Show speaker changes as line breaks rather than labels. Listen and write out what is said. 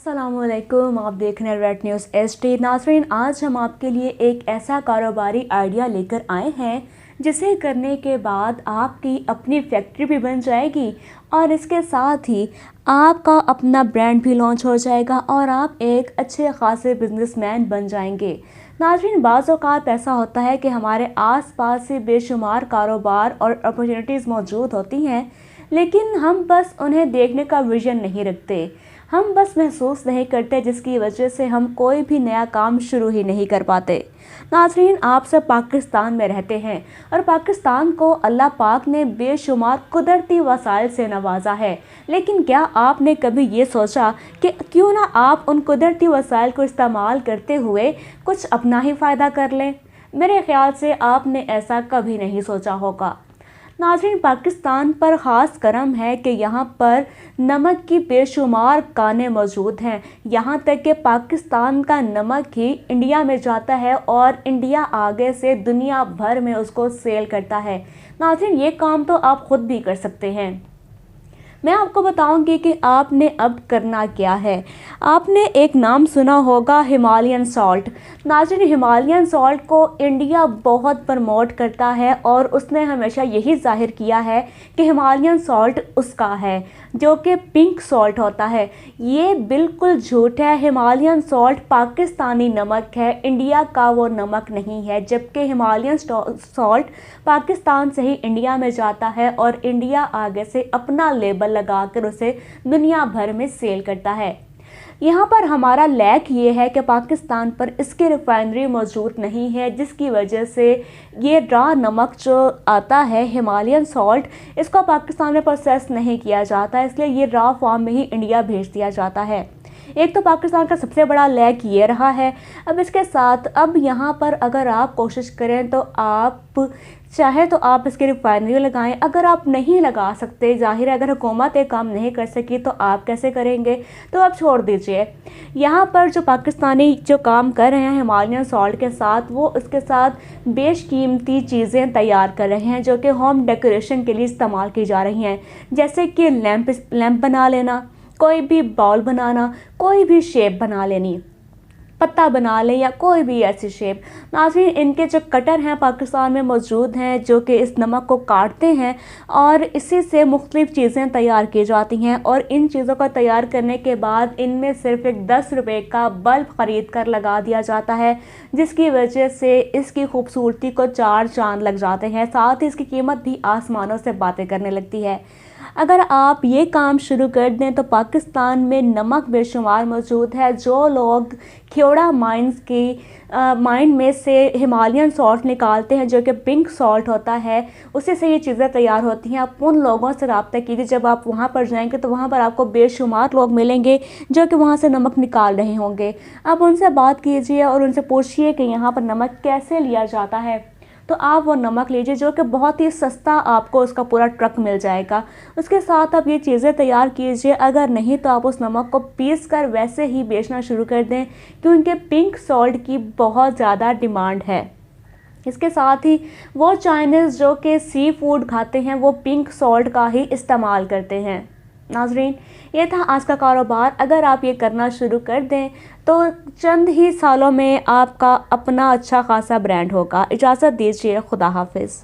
अस्सलामुअलैकुम, आप देख रहे हैं रेड न्यूज़ एचडी। नाज़रीन, आज हम आपके लिए एक ऐसा कारोबारी आइडिया लेकर आए हैं जिसे करने के बाद आपकी अपनी फैक्ट्री भी बन जाएगी और इसके साथ ही आपका अपना ब्रांड भी लॉन्च हो जाएगा और आप एक अच्छे खासे बिजनेसमैन बन जाएंगे। नाज़रीन, बाज़ औक़ात ऐसा होता है कि हमारे आसपास से बेशुमार कारोबार और अपॉर्चुनिटीज़ मौजूद होती हैं, लेकिन हम बस उन्हें देखने का विज़न नहीं रखते, हम बस महसूस नहीं करते, जिसकी वजह से हम कोई भी नया काम शुरू ही नहीं कर पाते। नाज़रीन, आप सब पाकिस्तान में रहते हैं और पाकिस्तान को अल्लाह पाक ने बेशुमार कुदरती वसाइल से नवाजा है, लेकिन क्या आपने कभी ये सोचा कि क्यों ना आप उन कुदरती वसाइल को इस्तेमाल करते हुए कुछ अपना ही फ़ायदा कर लें? मेरे ख़्याल से आपने ऐसा कभी नहीं सोचा होगा। नाज़रीन, पाकिस्तान पर ख़ास करम है कि यहाँ पर नमक की बेशुमार कानें मौजूद हैं। यहाँ तक कि पाकिस्तान का नमक ही इंडिया में जाता है और इंडिया आगे से दुनिया भर में उसको सेल करता है। नाज़रीन, ये काम तो आप ख़ुद भी कर सकते हैं। मैं आपको बताऊंगी कि आपने अब करना क्या है। आपने एक नाम सुना होगा, हिमालयन सॉल्ट। नाज़रीन, हिमालयन सॉल्ट को इंडिया बहुत प्रमोट करता है और उसने हमेशा यही जाहिर किया है कि हिमालयन सॉल्ट उसका है, जो कि पिंक सॉल्ट होता है। ये बिल्कुल झूठ है। हिमालयन सॉल्ट पाकिस्तानी नमक है, इंडिया का वो नमक नहीं है, जबकि हिमालयन सॉल्ट पाकिस्तान से ही इंडिया में जाता है और इंडिया आगे से अपना लेबल लगाकर उसे दुनिया भर में सेल करता है। यहाँ पर हमारा लैक ये है कि पाकिस्तान पर इसकी रिफाइनरी मौजूद नहीं है, जिसकी वजह से ये रॉ नमक जो आता है हिमालयन सॉल्ट, इसको पाकिस्तान में प्रोसेस नहीं किया जाता, इसलिए ये रॉ फॉर्म में ही इंडिया भेज दिया जाता है। एक तो पाकिस्तान का सबसे बड़ा लैक ये रहा है। अब इसके साथ अब यहाँ पर अगर आप कोशिश करें तो आप चाहे तो आप इसकी रिफाइनरी लगाएं, अगर आप नहीं लगा सकते, जाहिर है अगर हुकूमत एक काम नहीं कर सकी तो आप कैसे करेंगे, तो आप छोड़ दीजिए। यहाँ पर जो पाकिस्तानी जो काम कर रहे हैं हिमालयन सॉल्ट के साथ, वो उसके साथ बेशकीमती चीज़ें तैयार कर रहे हैं जो कि होम डेकोरेशन के लिए इस्तेमाल की जा रही हैं, जैसे कि लैंप बना लेना, कोई भी बॉल बनाना, कोई भी शेप बना लेनी, पत्ता बना लें या कोई भी ऐसी शेप। नाज़रीन, इनके जो कटर हैं पाकिस्तान में मौजूद हैं जो कि इस नमक को काटते हैं और इसी से मुख्तलिफ़ चीज़ें तैयार की जाती हैं और इन चीज़ों को तैयार करने के बाद इनमें सिर्फ एक 10 रुपये का बल्ब ख़रीद कर लगा दिया जाता है, जिसकी वजह से इसकी खूबसूरती को 4 चांद लग जाते हैं। साथ ही इसकी कीमत भी आसमानों से बातें करने लगती है। अगर आप ये काम शुरू कर दें तो पाकिस्तान में नमक बेशुमार मौजूद है। जो लोग ख्योड़ा माइन में से हिमालयन सॉल्ट निकालते हैं जो कि पिंक सॉल्ट होता है, उसी से ये चीज़ें तैयार होती हैं। आप उन लोगों से रब्ता कीजिए। जब आप वहाँ पर जाएंगे तो वहाँ पर आपको बेशुमार लोग मिलेंगे जो कि वहाँ से नमक निकाल रहे होंगे। आप उनसे बात कीजिए और उनसे पूछिए कि यहाँ पर नमक कैसे लिया जाता है, तो आप वो नमक लीजिए जो कि बहुत ही सस्ता आपको उसका पूरा ट्रक मिल जाएगा। उसके साथ आप ये चीज़ें तैयार कीजिए। अगर नहीं तो आप उस नमक को पीस कर वैसे ही बेचना शुरू कर दें, क्योंकि पिंक सॉल्ट की बहुत ज़्यादा डिमांड है। इसके साथ ही वो चाइनीज़ जो कि सी फूड खाते हैं वो पिंक सॉल्ट का ही इस्तेमाल करते हैं। नाज़रीन, ये था आज का कारोबार। अगर आप ये करना शुरू कर दें तो चंद ही सालों में आपका अपना अच्छा खासा ब्रांड होगा। इजाज़त दीजिए, खुदा हाफिज़।